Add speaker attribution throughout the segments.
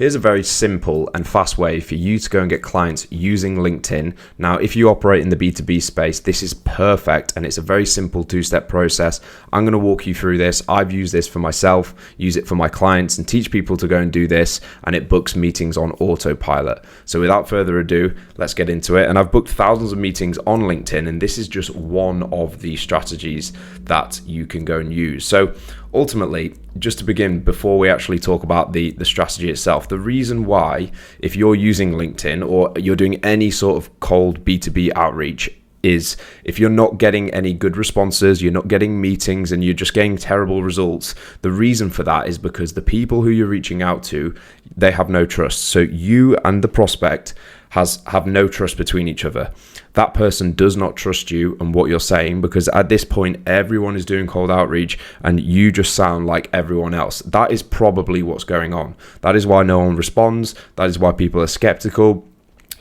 Speaker 1: Here's a very simple and fast way for you to go and get clients using LinkedIn. Now, if you operate in the B2B space, this is perfect, and it's a very simple two-step process. I'm going to walk you through this. I've used this for myself, use it for my clients, and teach people to go and do this, and it books meetings on autopilot. So without further ado, let's get into it. And I've booked thousands of meetings on LinkedIn, and this is just one of the strategies that you can go and use. So ultimately, just to begin, before we actually talk about the strategy itself, the reason why, if you're using LinkedIn or you're doing any sort of cold B2B outreach, is if you're not getting any good responses, you're not getting meetings, and you're just getting terrible results, the reason for that is because the people who you're reaching out to, they have no trust. So you and the prospect have no trust between each other. That person does not trust you and what you're saying, because at this point, everyone is doing cold outreach and you just sound like everyone else. That is probably what's going on. That is why no one responds. That is why people are skeptical.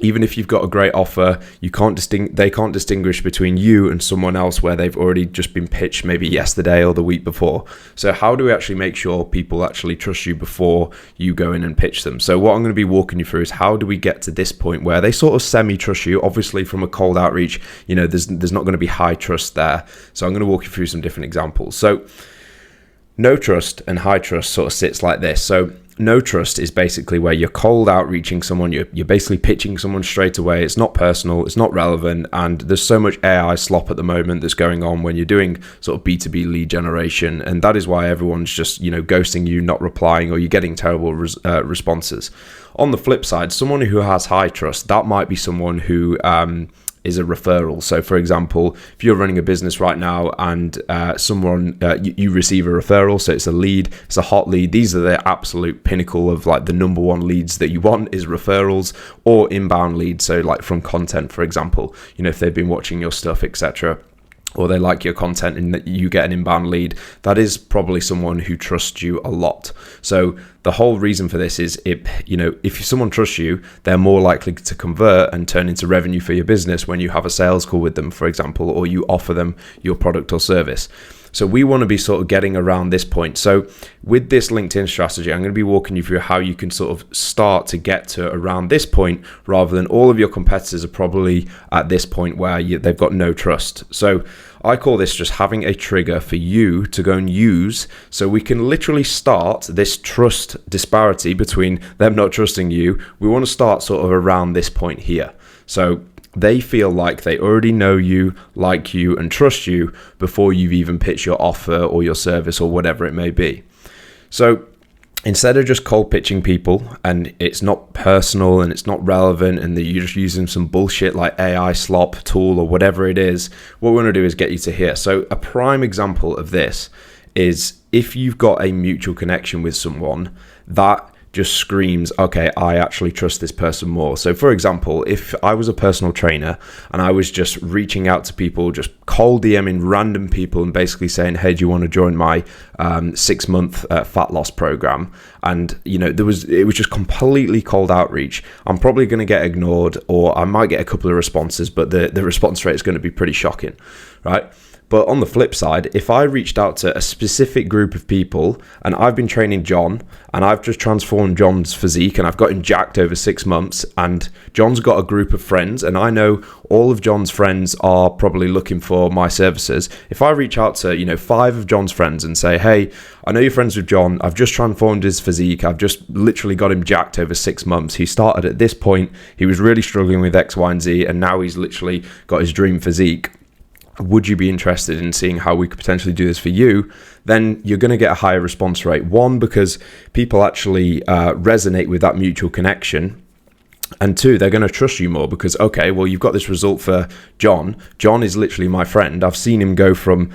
Speaker 1: Even if you've got a great offer, they can't distinguish between you and someone else where they've already just been pitched maybe yesterday or the week before. So how do we actually make sure people actually trust you before you go in and pitch them? So what I'm going to be walking you through is how do we get to this point where they sort of semi-trust you. Obviously from a cold outreach, there's not going to be high trust there. So I'm going to walk you through some different examples. So no trust and high trust sort of sits like this. So no trust is basically where you're cold outreaching someone, you're basically pitching someone straight away. It's not personal, it's not relevant, and there's so much AI slop at the moment that's going on when you're doing sort of B2B lead generation, and that is why everyone's just ghosting you, not replying, or you're getting terrible responses. On the flip side, someone who has high trust, that might be someone who is a referral. So for example, if you're running a business right now and you receive a referral, so it's a lead, it's a hot lead, these are the absolute pinnacle of like the number one leads that you want is referrals or inbound leads. So like from content, for example, if they've been watching your stuff, etc., or they like your content and you get an inbound lead, that is probably someone who trusts you a lot. So the whole reason for this is if someone trusts you, they're more likely to convert and turn into revenue for your business when you have a sales call with them, for example, or you offer them your product or service. So we want to be sort of getting around this point. So with this LinkedIn strategy, I'm going to be walking you through how you can sort of start to get to around this point, rather than all of your competitors are probably at this point where they've got no trust. So I call this just having a trigger for you to go and use, so we can literally start this trust disparity between them not trusting you. We want to start sort of around this point here. So they feel like they already know you, like you, and trust you before you've even pitched your offer or your service or whatever it may be. So instead of just cold pitching people and it's not personal and it's not relevant and that you're just using some bullshit like AI slop tool or whatever it is, what we want to do is get you to here. So a prime example of this is if you've got a mutual connection with someone, that just screams, okay, I actually trust this person more. So for example, if I was a personal trainer and I was just reaching out to people, just cold DMing random people and basically saying, hey, do you want to join my 6-month fat loss program? And it was just completely cold outreach. I'm probably going to get ignored, or I might get a couple of responses, but the response rate is going to be pretty shocking, right? But on the flip side, if I reached out to a specific group of people and I've been training John and I've just transformed John's physique and I've got him jacked over 6 months, and John's got a group of friends and I know all of John's friends are probably looking for my services. If I reach out to 5 of John's friends and say, hey, I know you're friends with John, I've just transformed his physique, I've just literally got him jacked over 6 months. He started at this point, he was really struggling with X, Y, and Z, and now he's literally got his dream physique. Would you be interested in seeing how we could potentially do this for you? Then you're going to get a higher response rate. One, because people actually resonate with that mutual connection. And two, they're going to trust you more because, okay, well, you've got this result for John. John is literally my friend. I've seen him go from,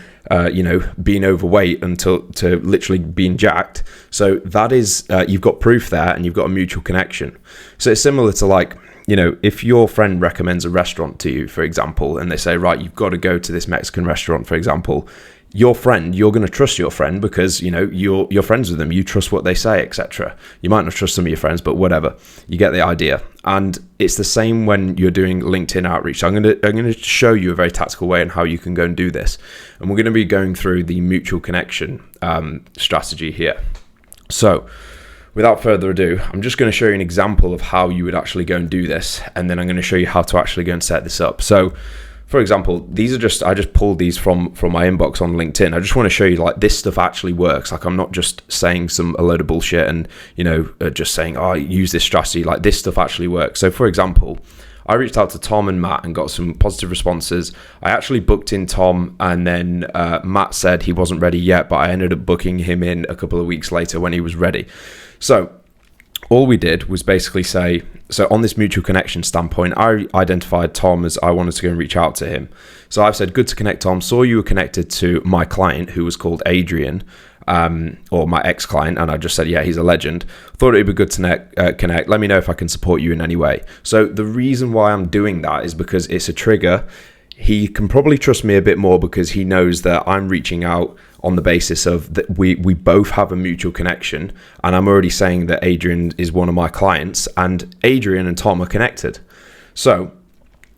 Speaker 1: being overweight to literally being jacked. So that is, you've got proof there and you've got a mutual connection. So it's similar to like, if your friend recommends a restaurant to you, for example, and they say, right, you've got to go to this Mexican restaurant, for example, you're going to trust your friend because, you're friends with them. You trust what they say, etc. You might not trust some of your friends, but whatever. You get the idea. And it's the same when you're doing LinkedIn outreach. So I'm going to show you a very tactical way on how you can go and do this. And we're going to be going through the mutual connection strategy here. So without further ado, I'm just going to show you an example of how you would actually go and do this, and then I'm going to show you how to actually go and set this up. So for example, these are I just pulled these from my inbox on LinkedIn. I just want to show you like this stuff actually works. Like I'm not just saying a load of bullshit and, just saying, oh, use this strategy. Like this stuff actually works. So for example, I reached out to Tom and Matt and got some positive responses. I actually booked in Tom, and then Matt said he wasn't ready yet, but I ended up booking him in a couple of weeks later when he was ready. So all we did was basically say, so on this mutual connection standpoint, I identified Tom as I wanted to go and reach out to him. So I've said, good to connect, Tom. Saw you were connected to my client who was called Adrian, or my ex-client. And I just said, yeah, he's a legend. Thought it'd be good to connect. Let me know if I can support you in any way. So the reason why I'm doing that is because it's a trigger. He can probably trust me a bit more because he knows that I'm reaching out on the basis of that we both have a mutual connection, and I'm already saying that Adrian is one of my clients, and Adrian and Tom are connected. So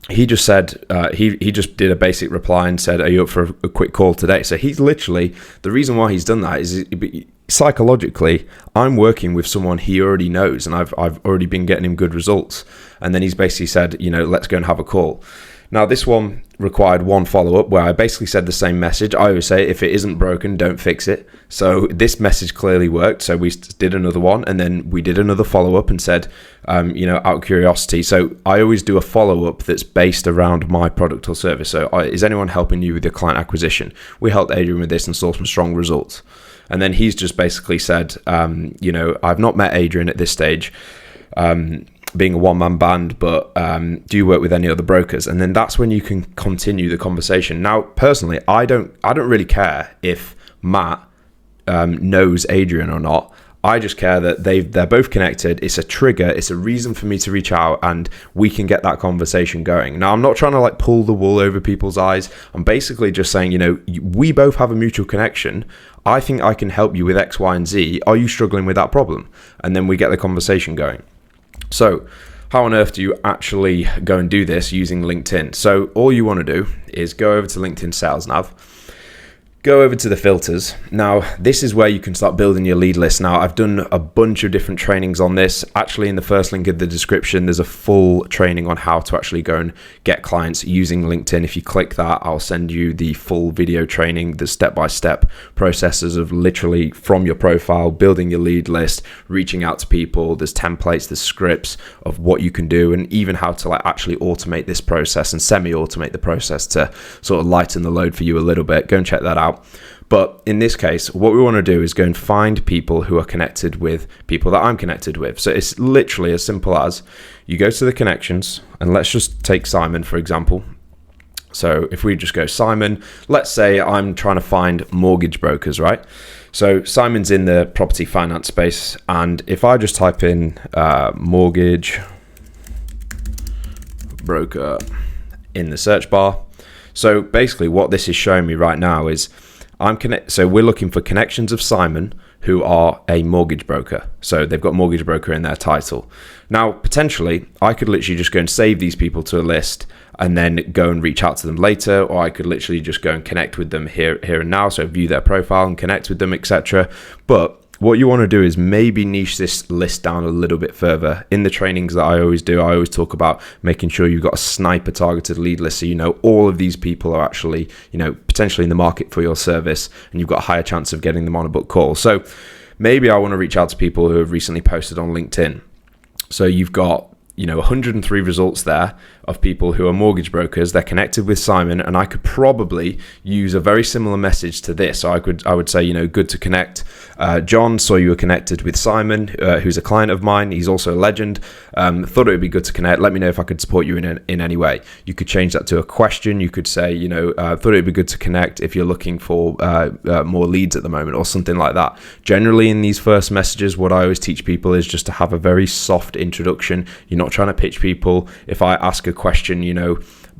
Speaker 1: he just said, he just did a basic reply and said, are you up for a quick call today? So he's literally, the reason why he's done that is psychologically, I'm working with someone he already knows, and I've already been getting him good results. And then he's basically said, let's go and have a call. Now, this one required one follow-up where I basically said the same message. I always say, if it isn't broken, don't fix it. So this message clearly worked. So we did another one, and then we did another follow-up and said, out of curiosity. So I always do a follow-up that's based around my product or service. So is anyone helping you with your client acquisition? We helped Adrian with this and saw some strong results. And then he's just basically said, I've not met Adrian at this stage. Being a one-man band, but do you work with any other brokers? And then that's when you can continue the conversation. Now, personally, I don't really care if Matt knows Adrian or not. I just care that they're both connected. It's a trigger. It's a reason for me to reach out, and we can get that conversation going. Now, I'm not trying to like pull the wool over people's eyes. I'm basically just saying, we both have a mutual connection. I think I can help you with X, Y, and Z. Are you struggling with that problem? And then we get the conversation going. So how on earth do you actually go and do this using LinkedIn? So all you want to do is go over to LinkedIn Sales Nav, go over to the filters. Now, this is where you can start building your lead list. Now, I've done a bunch of different trainings on this. Actually, in the first link in the description, there's a full training on how to actually go and get clients using LinkedIn. If you click that, I'll send you the full video training, the step-by-step processes of literally from your profile, building your lead list, reaching out to people. There's templates, there's scripts of what you can do, and even how to actually automate this process and semi-automate the process to sort of lighten the load for you a little bit. Go and check that out. But in this case, what we want to do is go and find people who are connected with people that I'm connected with. So it's literally as simple as you go to the connections, and let's just take Simon, for example. So if we just go Simon, let's say I'm trying to find mortgage brokers, right? So Simon's in the property finance space. And if I just type in mortgage broker in the search bar. So basically what this is showing me right now is so we're looking for connections of Simon who are a mortgage broker. So they've got mortgage broker in their title. Now, potentially, I could literally just go and save these people to a list and then go and reach out to them later, or I could literally just go and connect with them here and now. So view their profile and connect with them, etc. But what you want to do is maybe niche this list down a little bit further. In the trainings that I always do, I always talk about making sure you've got a sniper targeted lead list. So all of these people are actually, potentially in the market for your service, and you've got a higher chance of getting them on a book call. So maybe I want to reach out to people who have recently posted on LinkedIn. So you've got 103 results there of people who are mortgage brokers. They're connected with Simon, and I could probably use a very similar message to this. So I would say, good to connect. John, saw you were connected with Simon, who's a client of mine. He's also a legend. Thought it would be good to connect. Let me know if I could support you in any way. You could change that to a question. You could say, thought it would be good to connect if you're looking for more leads at the moment, or something like that. Generally, in these first messages, what I always teach people is just to have a very soft introduction. You're not trying to pitch people. If I ask a question,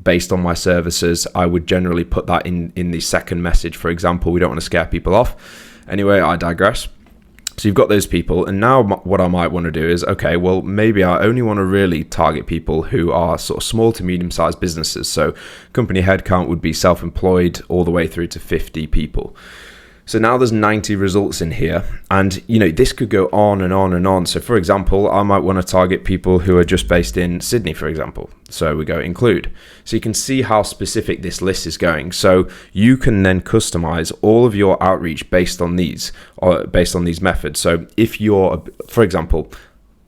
Speaker 1: based on my services, I would generally put that in the second message, for example. We don't want to scare people off. Anyway, I digress. So you've got those people, and now what I might want to do is, okay, well, maybe I only want to really target people who are sort of small to medium-sized businesses. So company headcount would be self-employed all the way through to 50 people. So now there's 90 results in here, and this could go on and on and on. So for example, I might want to target people who are just based in Sydney, for example. So we go include. So you can see how specific this list is going. So you can then customize all of your outreach based on these methods. So if you're, for example,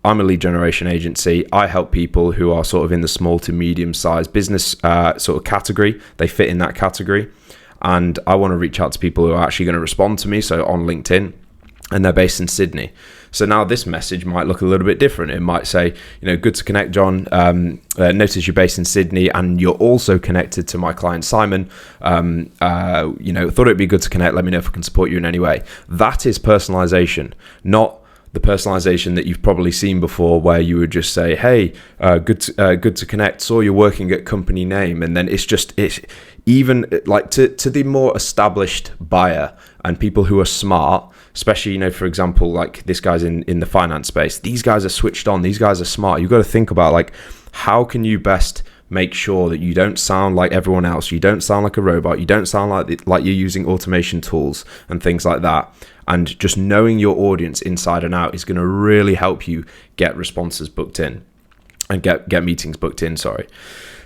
Speaker 1: I'm a lead generation agency. I help people who are sort of in the small to medium sized business sort of category. They fit in that category. And I want to reach out to people who are actually going to respond to me, so on LinkedIn, and they're based in Sydney. So now this message might look a little bit different. It might say, good to connect, John. Notice you're based in Sydney and you're also connected to my client, Simon. Thought it'd be good to connect. Let me know if I can support you in any way. That is personalization, not the personalization that you've probably seen before, where you would just say, hey, good to connect, saw you're working at company name. And then it's even like to the more established buyer and people who are smart, especially, for example, like this guy's in the finance space. These guys are switched on. These guys are smart. You've got to think about, like, how can you best make sure that you don't sound like everyone else. You don't sound like a robot. You don't sound like you're using automation tools and things like that. And just knowing your audience inside and out is going to really help you get responses booked in and get meetings booked in, sorry.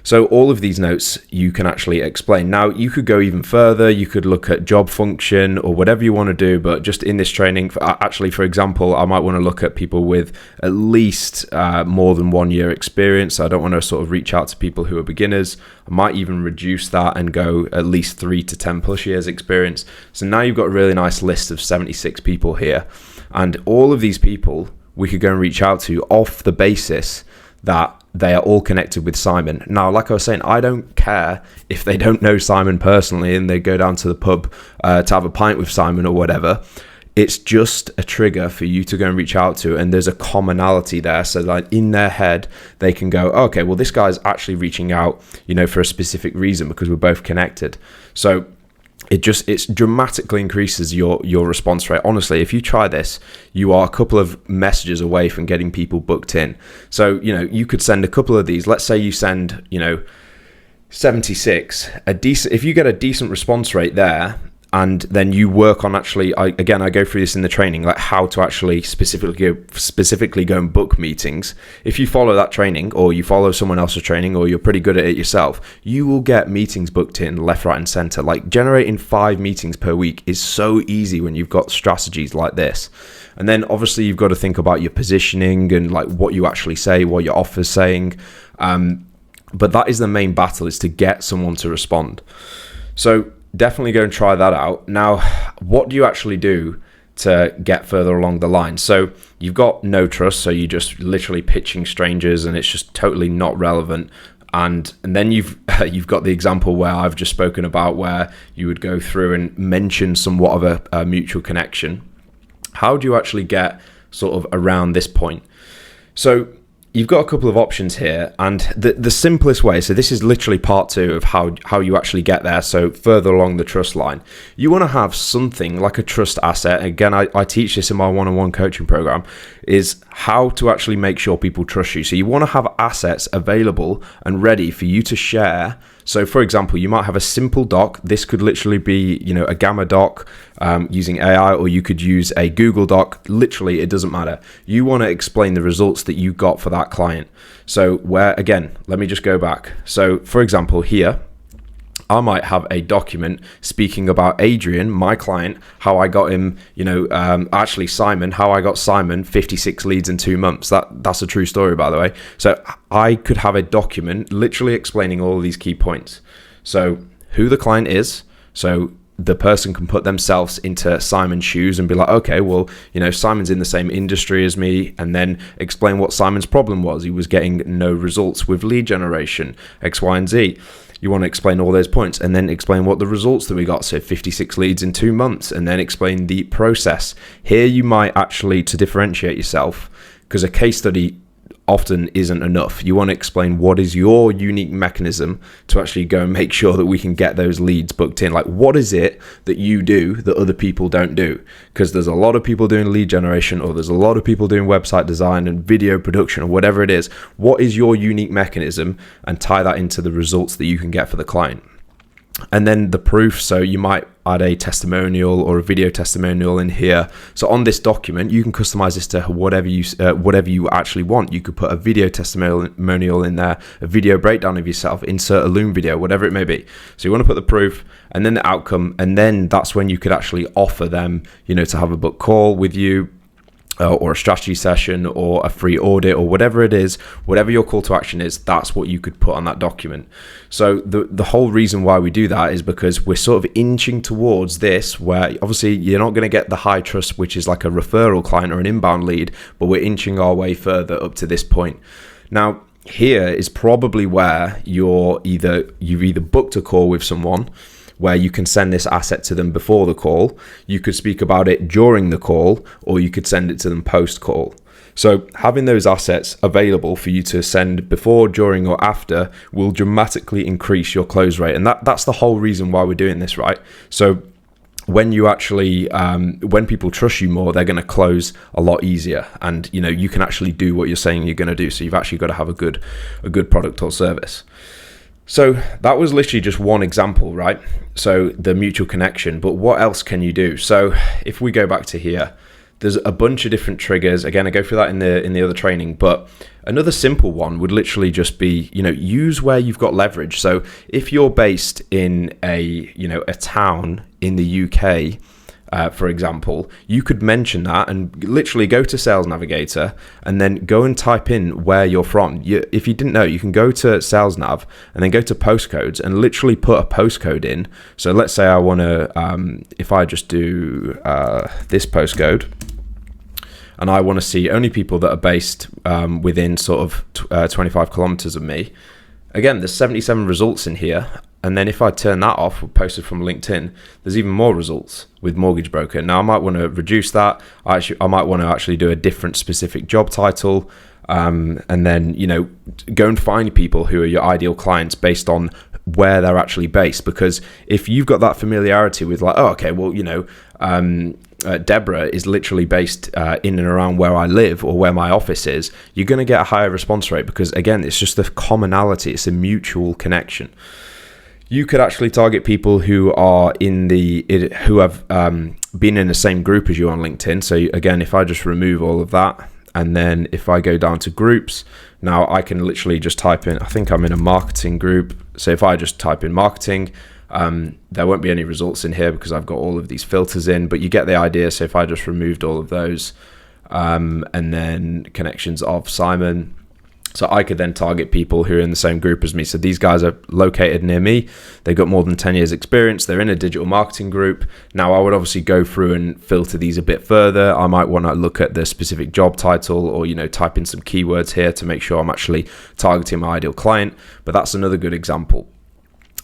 Speaker 1: So all of these notes you can actually explain. Now, you could go even further. You could look at job function or whatever you want to do. But just in this training, actually, for example, I might want to look at people with at least more than 1 year experience. So I don't want to sort of reach out to people who are beginners. I might even reduce that and go at least 3 to 10 plus years experience. So now you've got a really nice list of 76 people here. And all of these people we could go and reach out to off the basis that they are all connected with Simon. Now, like I was saying, I don't care if they don't know Simon personally and they go down to the pub to have a pint with Simon or whatever. It's just a trigger for you to go and reach out to, and there's a commonality there. So like in their head, they can go, oh, okay, well, this guy's actually reaching out, for a specific reason because we're both connected. So it dramatically increases your response rate. Honestly, if you try this, you are a couple of messages away from getting people booked in. So, you could send a couple of these. Let's say you send, 76, if you get a decent response rate there, and then you work on actually, I go through this in the training, like how to actually specifically go and book meetings. If you follow that training, or you follow someone else's training, or you're pretty good at it yourself, you will get meetings booked in left, right, and center. Like generating 5 meetings per week is so easy when you've got strategies like this. And then obviously you've got to think about your positioning and like what you actually say, what your offer's saying. But that is the main battle, is to get someone to respond. So definitely go and try that out. Now, what do you actually do to get further along the line? So you've got no trust, so you're just literally pitching strangers and it's just totally not relevant. And then you've got the example where I've just spoken about, where you would go through and mention somewhat of a mutual connection. How do you actually get sort of around this point? So you've got a couple of options here, and the simplest way, so this is literally part 2 of how you actually get there, so further along the trust line. You want to have something like a trust asset. Again, I teach this in my one-on-one coaching program, is how to actually make sure people trust you. So you want to have assets available and ready for you to share. So for example, you might have a simple doc. This could literally be, a Gamma doc using AI, or you could use a Google doc. Literally, it doesn't matter. You want to explain the results that you got for that client. So again, let me just go back. So for example, here, I might have a document speaking about Adrian, my client, how I got him, actually Simon, how I got Simon 56 leads in 2 months. That's a true story, by the way. So I could have a document literally explaining all of these key points. So who the client is, so the person can put themselves into Simon's shoes and be like, okay, well, Simon's in the same industry as me, and then explain what Simon's problem was. He was getting no results with lead generation, X, Y, and Z. You want to explain all those points and then explain what the results that we got. So 56 leads in 2 months, and then explain the process. Here you might actually, to differentiate yourself, because a case study often isn't enough. You want to explain what is your unique mechanism to actually go and make sure that we can get those leads booked in. Like, what is it that you do that other people don't do? Because there's a lot of people doing lead generation, or there's a lot of people doing website design and video production, or whatever it is. What is your unique mechanism? And tie that into the results that you can get for the client. And then the proof, so you might add a testimonial or a video testimonial in here. So on this document, you can customize this to whatever you actually want. You could put a video testimonial in there, a video breakdown of yourself, insert a Loom video, whatever it may be. So you want to put the proof and then the outcome, and then that's when you could actually offer them, to have a book call with you, or a strategy session or a free audit or whatever it is, whatever your call to action is, that's what you could put on that document. So the whole reason why we do that is because we're sort of inching towards this, where obviously you're not going to get the high trust, which is like a referral client or an inbound lead, but we're inching our way further up to this point. Now, here is probably where you've either booked a call with someone where you can send this asset to them before the call, you could speak about it during the call, or you could send it to them post-call. So having those assets available for you to send before, during, or after will dramatically increase your close rate. And that's the whole reason why we're doing this, right? So when you actually, when people trust you more, they're going to close a lot easier, and you can actually do what you're saying you're going to do. So you've actually got to have a good product or service. So that was literally just one example, right? So the mutual connection, but what else can you do? So if we go back to here, there's a bunch of different triggers. Again, I go through that in the other training, but another simple one would literally just be, use where you've got leverage. So if you're based in a town in the UK, for example, you could mention that and literally go to Sales Navigator and then go and type in where you're from. If you didn't know, you can go to Sales Nav and then go to postcodes and literally put a postcode in. So let's say I want to, if I just do this postcode, and I want to see only people that are based within sort of 25 kilometers of me. Again, there's 77 results in here. And then if I turn that off, posted from LinkedIn, there's even more results with Mortgage Broker. Now I might want to reduce that. I might want to actually do a different specific job title. And then, go and find people who are your ideal clients based on where they're actually based. Because if you've got that familiarity with like, oh, okay, well, Deborah is literally based in and around where I live or where my office is, you're going to get a higher response rate because, again, it's just the commonality. It's a mutual connection. You could actually target people who have been in the same group as you on LinkedIn. So again, if I just remove all of that, and then if I go down to groups, now I can literally just type in, I think I'm in a marketing group. So if I just type in marketing, there won't be any results in here because I've got all of these filters in, but you get the idea. So if I just removed all of those, and then connections of Simon, so I could then target people who are in the same group as me. So these guys are located near me. They've got more than 10 years experience. They're in a digital marketing group. Now I would obviously go through and filter these a bit further. I might want to look at the specific job title or, type in some keywords here to make sure I'm actually targeting my ideal client. But that's another good example.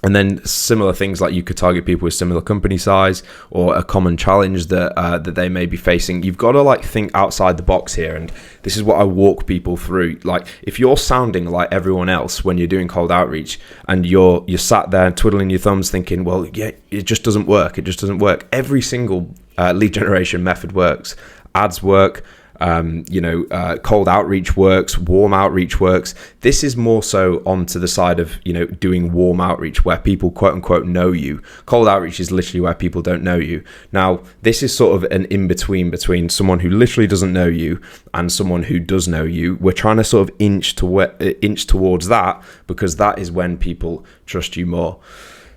Speaker 1: And then similar things like you could target people with similar company size or a common challenge that they may be facing. You've got to think outside the box here, and this is what I walk people through. Like if you're sounding like everyone else when you're doing cold outreach and you're sat there twiddling your thumbs thinking, well, yeah, it just doesn't work. It just doesn't work. Every single lead generation method works. Ads work. Cold outreach works, warm outreach works. This is more so onto the side of, doing warm outreach where people quote unquote know you. Cold outreach is literally where people don't know you. Now, this is sort of an in-between someone who literally doesn't know you and someone who does know you. We're trying to sort of inch towards that because that is when people trust you more.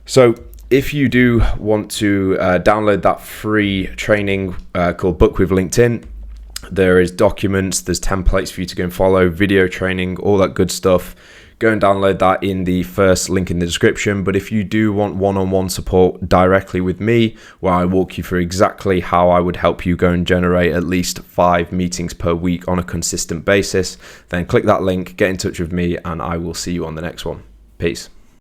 Speaker 1: So if you do want to download that free training called Book with LinkedIn, there is documents, there's templates for you to go and follow, video training, all that good stuff. Go and download that in the first link in the description. But if you do want one-on-one support directly with me, where I walk you through exactly how I would help you go and generate at least 5 meetings per week on a consistent basis, then click that link, get in touch with me, and I will see you on the next one. Peace.